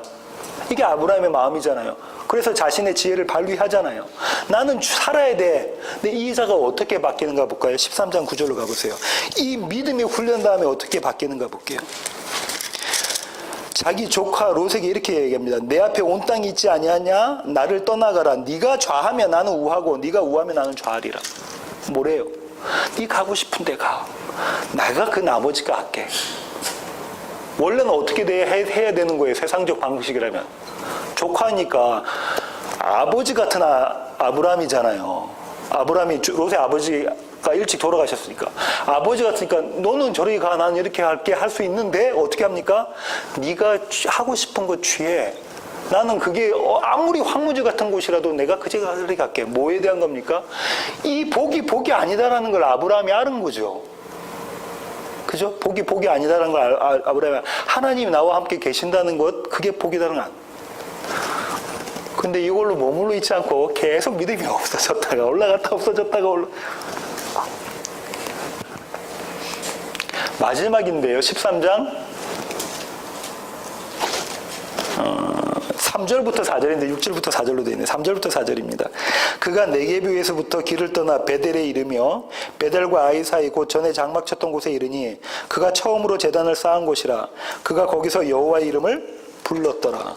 이게 아브라함의 마음이잖아요. 그래서 자신의 지혜를 발휘하잖아요. 나는 살아야 돼. 근데 이 자가 어떻게 바뀌는가 볼까요? 13장 9절로 가보세요. 이 믿음이 훈련 다음에 어떻게 바뀌는가 볼게요. 자기 조카 롯에게 이렇게 얘기합니다. 내 앞에 온 땅이 있지 아니하냐? 나를 떠나가라. 네가 좌하면 나는 우하고 네가 우하면 나는 좌하리라. 뭐래요? 네 가고 싶은 데 가. 내가 그 나머지가 할게. 원래는 어떻게 해야 되는 거예요? 세상적 방식이라면. 조카니까 아버지 같은 아브라함이잖아요. 아브라함이 롯의 아버지가 일찍 돌아가셨으니까. 아버지 같으니까 너는 저리 가, 나는 이렇게 할게 할 수 있는데 어떻게 합니까? 네가 하고 싶은 거 취해. 나는 그게 아무리 황무지 같은 곳이라도 내가 그저리 갈게. 뭐에 대한 겁니까? 이 복이 아니다라는 걸 아브라함이 아는 거죠. 그죠? 복이 아니다라는 걸 아브라함이, 하나님이 나와 함께 계신다는 것, 그게 복이다라는 거. 근데 이걸로 머물러 있지 않고 계속 믿음이 없어졌다가 올라갔다 없어졌다가 마지막인데요. 13장 3절부터 4절인데 6절부터 4절로 되어 있네. 3절부터 4절입니다. 그가 네게브에서부터 길을 떠나 베델에 이르며 베델과 아이 사이 곧 전에 장막 쳤던 곳에 이르니 그가 처음으로 제단을 쌓은 곳이라. 그가 거기서 여호와의 이름을 불렀더라.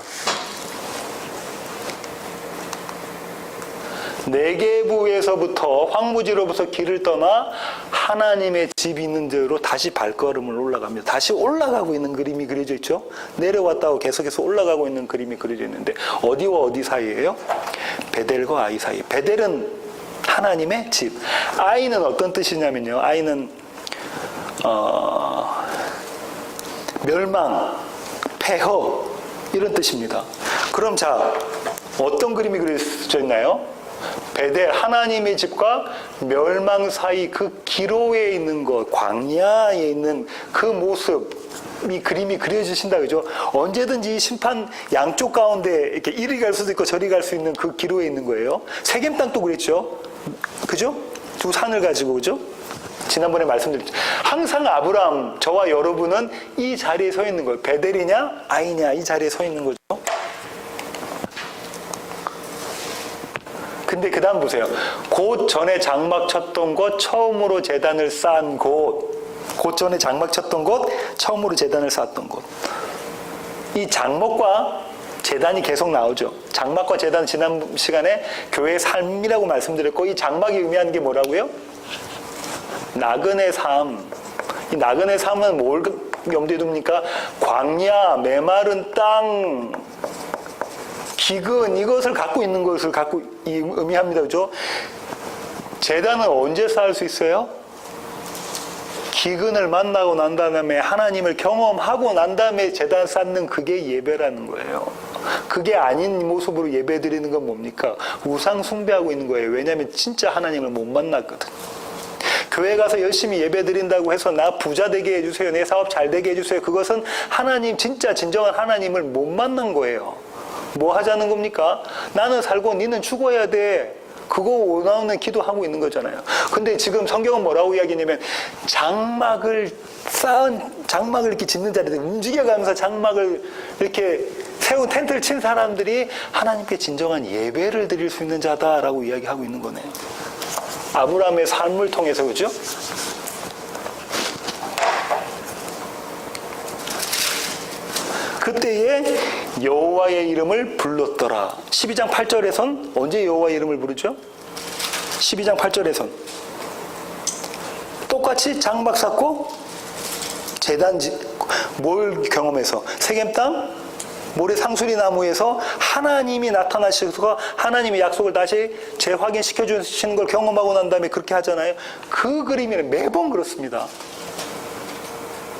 네게브에서부터 황무지로부터 길을 떠나 하나님의 집 있는 데로 다시 발걸음을 올라갑니다. 다시 올라가고 있는 그림이 그려져 있죠. 내려왔다고 계속해서 올라가고 있는 그림이 그려져 있는데 어디와 어디 사이예요? 베델과 아이 사이. 베델은 하나님의 집. 아이는 어떤 뜻이냐면요. 아이는 멸망, 폐허 이런 뜻입니다. 그럼 자, 어떤 그림이 그려져 있나요? 베델, 하나님의 집과 멸망 사이 그 기로에 있는 것, 광야에 있는 그 모습이 그림이 그려지신다, 그죠? 언제든지 심판 양쪽 가운데 이렇게 이리 갈 수도 있고 저리 갈 수 있는 그 기로에 있는 거예요. 세겜 땅도 그랬죠? 그죠? 두 산을 가지고, 그죠? 지난번에 말씀드렸죠. 항상 아브라함, 저와 여러분은 이 자리에 서 있는 거예요. 베델이냐, 아이냐, 이 자리에 서 있는 거죠. 근데 그 다음 보세요. 곧 전에 장막 쳤던 곳, 처음으로 제단을 쌓은 곳. 곧 전에 장막 쳤던 곳, 처음으로 제단을 쌓았던 곳. 이 장막과 제단이 계속 나오죠. 장막과 제단 지난 시간에 교회의 삶이라고 말씀드렸고, 이 장막이 의미하는 게 뭐라고요? 나그네 삶. 이 나그네 삶은 뭘 염두에 둡니까? 광야, 메마른 땅, 기근, 이것을 갖고 있는 것을 의미합니다. 그죠? 제단은 언제 쌓을 수 있어요? 기근을 만나고 난 다음에 하나님을 경험하고 난 다음에 제단 쌓는 그게 예배라는 거예요. 그게 아닌 모습으로 예배 드리는 건 뭡니까? 우상 숭배하고 있는 거예요. 왜냐하면 진짜 하나님을 못 만났거든. 교회 가서 열심히 예배 드린다고 해서 나 부자 되게 해주세요, 내 사업 잘 되게 해주세요, 그것은 하나님, 진짜 진정한 하나님을 못 만난 거예요. 뭐 하자는 겁니까? 나는 살고 니는 죽어야 돼. 그거 원하는 기도하고 있는 거잖아요. 근데 지금 성경은 뭐라고 이야기냐면 장막을 이렇게 짓는 자리들, 움직여가면서 장막을 이렇게 세운 텐트를 친 사람들이 하나님께 진정한 예배를 드릴 수 있는 자다라고 이야기하고 있는 거네요. 아브라함의 삶을 통해서, 그죠? 그때에 여호와의 이름을 불렀더라. 12장 8절에선 언제 여호와의 이름을 부르죠? 12장 8절에선 똑같이 장막 쌓고 뭘 경험해서 세겜 땅 모래 상수리 나무에서 하나님이 나타나셔서 하나님의 약속을 다시 재확인시켜 주시는 걸 경험하고 난 다음에 그렇게 하잖아요. 그 그림에는 매번 그렇습니다.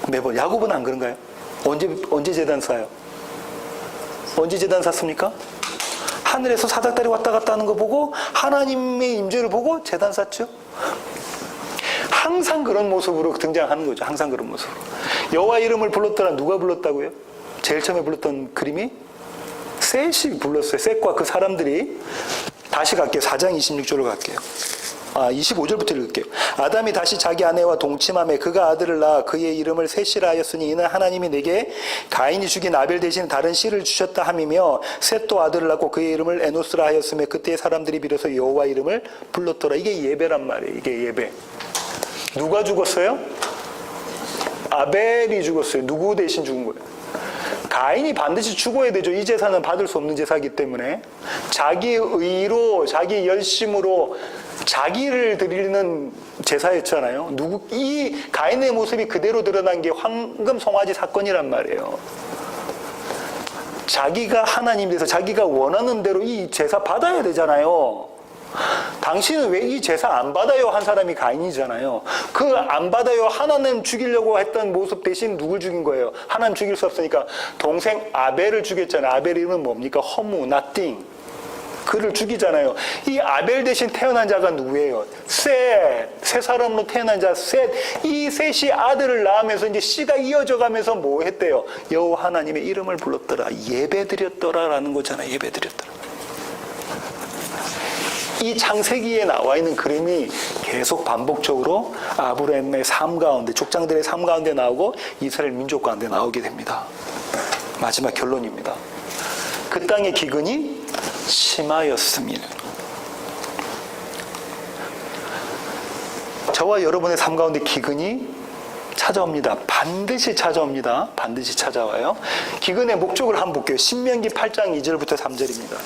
매번. 야곱은 안 그런가요? 언제 제단 쌓아요? 언제 제단 샀습니까? 하늘에서 사닥다리 왔다 갔다 하는 거 보고 하나님의 임재를 보고 제단 쌓죠. 항상 그런 모습으로 등장하는 거죠. 항상 그런 모습으로. 여호와 이름을 불렀더라. 누가 불렀다고요? 제일 처음에 불렀던 그림이 셋이 불렀어요. 셋과 그 사람들이. 다시 갈게요. 4장 26절로 갈게요. 25절부터 읽을게요. 아담이 다시 자기 아내와 동침하며 그가 아들을 낳아 그의 이름을 셋이라 하였으니 이는 하나님이 내게 가인이 죽인 아벨 대신 다른 씨를 주셨다 함이며 셋도 아들을 낳고 그의 이름을 에노스라 하였으며 그때의 사람들이 빌어서 여호와 이름을 불렀더라. 이게 예배란 말이에요. 이게 예배. 누가 죽었어요? 아벨이 죽었어요. 누구 대신 죽은 거예요? 가인이 반드시 죽어야 되죠. 이 제사는 받을 수 없는 제사이기 때문에 자기 의로, 자기 열심으로 자기를 드리는 제사였잖아요. 이 가인의 모습이 그대로 드러난 게 황금 송아지 사건이란 말이에요. 자기가 하나님 돼서 자기가 원하는 대로 이 제사 받아야 되잖아요. 당신은 왜 이 제사 안 받아요? 한 사람이 가인이잖아요. 그 안 받아요 하나님 죽이려고 했던 모습 대신 누굴 죽인 거예요? 하나님 죽일 수 없으니까 동생 아벨을 죽였잖아요. 아벨 이름은 뭡니까? 허무, nothing. 그를 죽이잖아요. 이 아벨 대신 태어난 자가 누구예요? 셋. 세 사람으로 태어난 자 셋. 이 셋이 아들을 낳으면서 이제 씨가 이어져 가면서 뭐 했대요? 여호와 하나님의 이름을 불렀더라. 예배드렸더라라는 거잖아요. 예배드렸더라. 이 창세기에 나와 있는 그림이 계속 반복적으로 아브라함의 삶 가운데, 족장들의 삶 가운데 나오고 이스라엘 민족 가운데 나오게 됩니다. 마지막 결론입니다. 그 땅의 기근이 심하였습니다. 저와 여러분의 삶 가운데 기근이 찾아옵니다. 반드시 찾아옵니다. 반드시 찾아와요. 기근의 목적을 한번 볼게요. 신명기 8장 2절부터 3절입니다.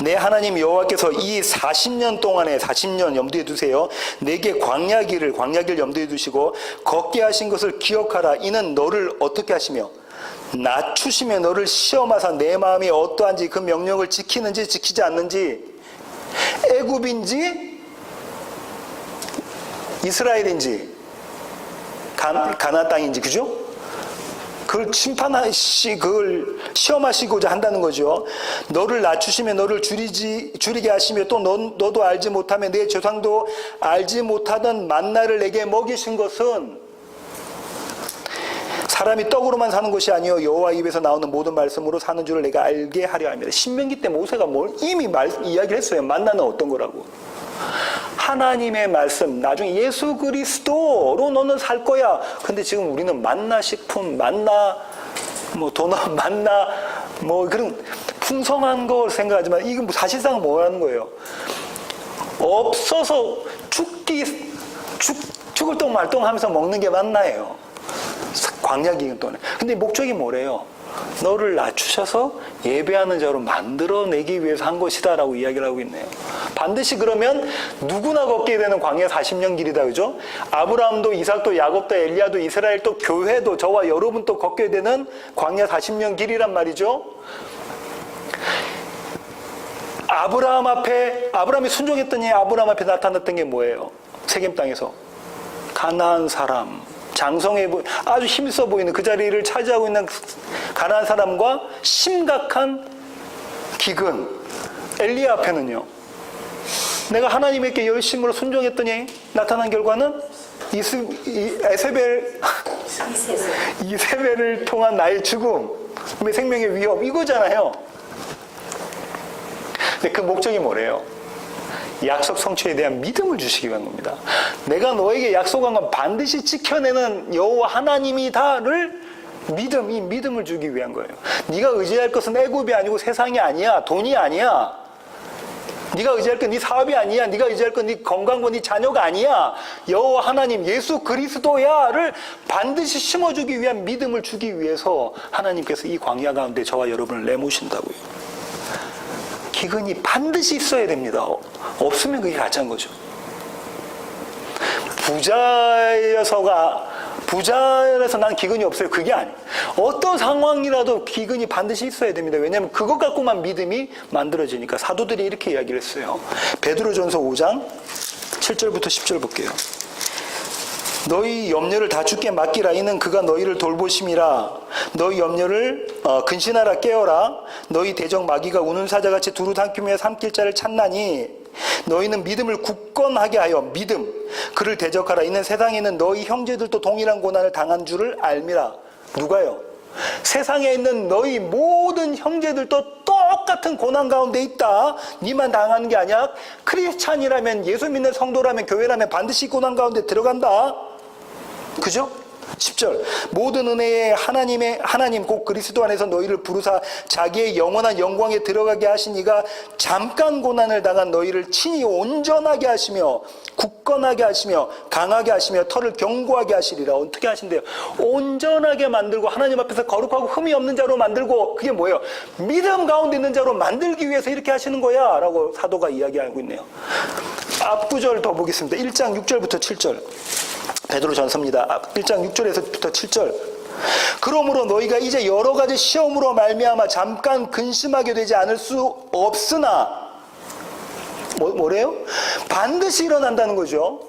내 하나님 여호와께서 이 40년 동안에 40년 염두에 두세요. 내게 광야길을 염두에 두시고 걷게 하신 것을 기억하라. 이는 너를 어떻게 하시며 낮추시며 너를 시험하사 내 마음이 어떠한지 그 명령을 지키는지 지키지 않는지 애굽인지 이스라엘인지 가나안 땅인지, 그죠? 그걸 그걸 시험하시고자 한다는 거죠. 너를 낮추시며 너를 줄이게 하시며 또 너도 알지 못하며 내 조상도 알지 못하던 만나를 내게 먹이신 것은 사람이 떡으로만 사는 것이 아니요 여호와 입에서 나오는 모든 말씀으로 사는 줄을 내가 알게 하려 합니다. 신명기 때 모세가 이미 이야기를 했어요. 만나는 어떤 거라고. 하나님의 말씀, 나중에 예수 그리스도로 너는 살 거야. 근데 지금 우리는 만나 식품, 만나 도넛, 만나 그런 풍성한 걸 생각하지만 이건 사실상 뭐라는 거예요? 없어서 죽을 똥 말똥 하면서 먹는 게 만나예요. 광야 기간 동안에. 근데 목적이 뭐래요? 너를 낮추셔서 예배하는 자로 만들어내기 위해서 한 것이다라고 이야기를 하고 있네요. 반드시 그러면 누구나 걷게 되는 광야 40년 길이다, 그죠? 아브라함도 이삭도 야곱도 엘리야도 이스라엘도 교회도 저와 여러분도 걷게 되는 광야 40년 길이란 말이죠. 아브라함이 순종했더니 아브라함 앞에 나타났던 게 뭐예요? 세겜 땅에서 가나안 사람, 장성해 아주 힘써 보이는 그 자리를 차지하고 있는 가나안 사람과 심각한 기근. 엘리야 앞에는요 내가 하나님에게 열심으로 순종했더니 나타난 결과는 이세벨을 통한 나의 죽음, 생명의 위협, 이거잖아요. 근데 그 목적이 뭐래요? 약속 성취에 대한 믿음을 주시기 위한 겁니다. 내가 너에게 약속한 건 반드시 지켜내는 여호와 하나님이다를 이 믿음을 주기 위한 거예요. 네가 의지할 것은 애굽이 아니고 세상이 아니야. 돈이 아니야. 네가 의지할 건 네 사업이 아니야. 네가 의지할 건 네 건강과 네 자녀가 아니야. 여호와 하나님 예수 그리스도야를 반드시 심어주기 위한 믿음을 주기 위해서 하나님께서 이 광야 가운데 저와 여러분을 내모신다고요. 기근이 반드시 있어야 됩니다. 없으면 그게 가짜인 거죠. 부자여서 난 기근이 없어요. 그게 아니에요. 어떤 상황이라도 기근이 반드시 있어야 됩니다. 왜냐하면 그것 갖고만 믿음이 만들어지니까. 사도들이 이렇게 이야기를 했어요. 베드로전서 5장 7절부터 10절 볼게요. 너희 염려를 다 주께 맡기라. 이는 그가 너희를 돌보심이라. 너희 염려를 근신하라. 깨어라. 너희 대적 마귀가 우는 사자같이 두루 삼키며 삼킬 자를 찾나니 너희는 믿음을 굳건하게 하여 그를 대적하라. 이는 세상에 있는 너희 형제들도 동일한 고난을 당한 줄을 알미라. 누가요? 세상에 있는 너희 모든 형제들도 똑같은 고난 가운데 있다. 니만 당하는 게 아니야. 크리스찬이라면, 예수 믿는 성도라면, 교회라면 반드시 고난 가운데 들어간다. 그죠? 10절 모든 은혜의 하나님 곧 그리스도 안에서 너희를 부르사 자기의 영원한 영광에 들어가게 하신 이가 잠깐 고난을 당한 너희를 친히 온전하게 하시며 굳건하게 하시며 강하게 하시며 털을 견고하게 하시리라. 어떻게 하신대요? 온전하게 만들고 하나님 앞에서 거룩하고 흠이 없는 자로 만들고, 그게 뭐예요? 믿음 가운데 있는 자로 만들기 위해서 이렇게 하시는 거야 라고 사도가 이야기하고 있네요. 앞구절 더 보겠습니다. 1장 6절부터 7절 베드로 전서입니다. 1장 6절에서부터 7절. 그러므로 너희가 이제 여러 가지 시험으로 말미암아 잠깐 근심하게 되지 않을 수 없으나 뭐래요? 반드시 일어난다는 거죠.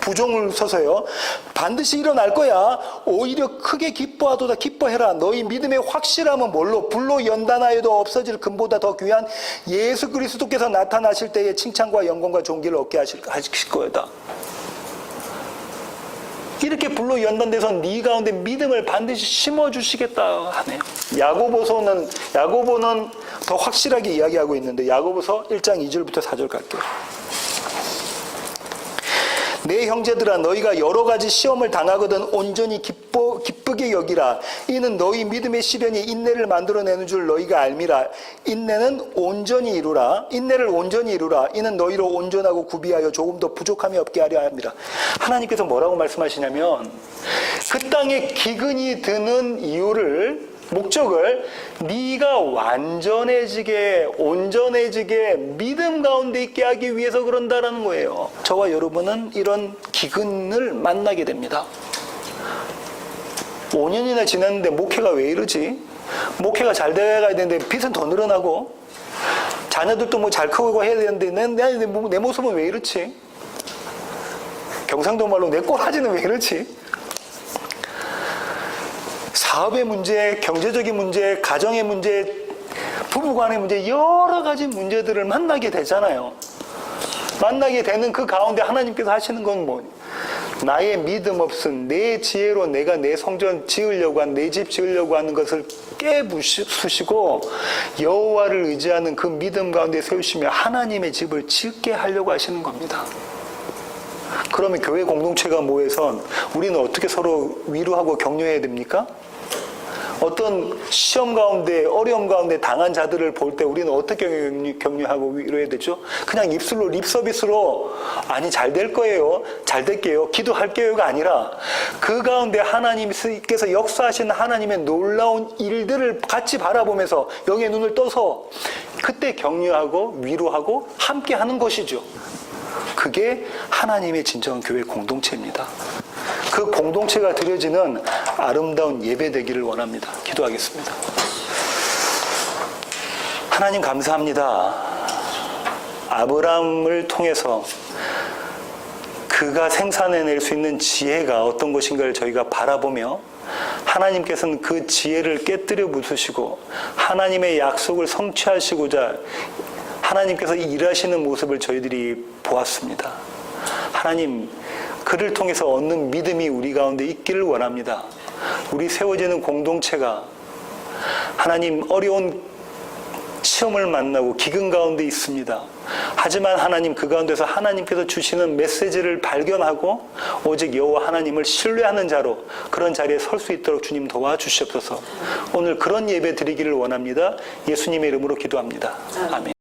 부종을 서서요. 반드시 일어날 거야. 오히려 크게 기뻐하도다. 기뻐해라. 너희 믿음의 확실함은 뭘로? 불로 연단하여도 없어질 금보다 더 귀한 예수 그리스도께서 나타나실 때에 칭찬과 영광과 존귀를 얻게 하실 거다. 이렇게 불로 연단돼서 네 가운데 믿음을 반드시 심어주시겠다 하네요. 야고보는 더 확실하게 이야기하고 있는데, 야고보서 1장 2절부터 4절 갈게요. 내 형제들아, 너희가 여러 가지 시험을 당하거든 온전히 기쁘게 여기라. 이는 너희 믿음의 시련이 인내를 만들어내는 줄 너희가 알미라. 인내를 온전히 이루라. 이는 너희로 온전하고 구비하여 조금도 부족함이 없게 하려 합니다. 하나님께서 뭐라고 말씀하시냐면, 그 땅에 기근이 드는 목적을 네가 온전해지게 믿음 가운데 있게 하기 위해서 그런다라는 거예요. 저와 여러분은 이런 기근을 만나게 됩니다. 5년이나 지났는데 목회가 왜 이러지? 목회가 잘 돼가야 되는데 빚은 더 늘어나고, 자녀들도 뭐 잘 크고 해야 되는데 내 모습은 왜 이렇지? 경상도 말로 내 꼬라지는 왜 이렇지? 사업의 문제, 경제적인 문제, 가정의 문제, 부부간의 문제, 여러 가지 문제들을 만나게 되잖아요. 만나게 되는 그 가운데 하나님께서 하시는 건 뭐? 나의 믿음 없은 내 지혜로 내가 내 성전 지으려고 한, 내 집 지으려고 하는 것을 깨부수시고 여호와를 의지하는 그 믿음 가운데 세우시며 하나님의 집을 짓게 하려고 하시는 겁니다. 그러면 교회 공동체가 모여선 우리는 어떻게 서로 위로하고 격려해야 됩니까? 어떤 시험 가운데, 어려움 가운데 당한 자들을 볼 때 우리는 어떻게 격려하고 위로해야 되죠? 그냥 입술로, 립서비스로 아니 잘 될 거예요, 잘 될게요, 기도할게요가 아니라 그 가운데 하나님께서 역사하시는 하나님의 놀라운 일들을 같이 바라보면서 영의 눈을 떠서 그때 격려하고 위로하고 함께 하는 것이죠. 그게 하나님의 진정한 교회 공동체입니다. 그 공동체가 드려지는 아름다운 예배 되기를 원합니다. 기도하겠습니다. 하나님 감사합니다. 아브라함을 통해서 그가 생산해낼 수 있는 지혜가 어떤 것인가를 저희가 바라보며 하나님께서는 그 지혜를 깨뜨려 부수시고 하나님의 약속을 성취하시고자 하나님께서 일하시는 모습을 저희들이 보았습니다. 하나님, 그를 통해서 얻는 믿음이 우리 가운데 있기를 원합니다. 우리 세워지는 공동체가 하나님 어려운 시험을 만나고 기근 가운데 있습니다. 하지만 하나님 그 가운데서 하나님께서 주시는 메시지를 발견하고 오직 여호와 하나님을 신뢰하는 자로 그런 자리에 설 수 있도록 주님 도와주시옵소서. 오늘 그런 예배 드리기를 원합니다. 예수님의 이름으로 기도합니다. 아멘.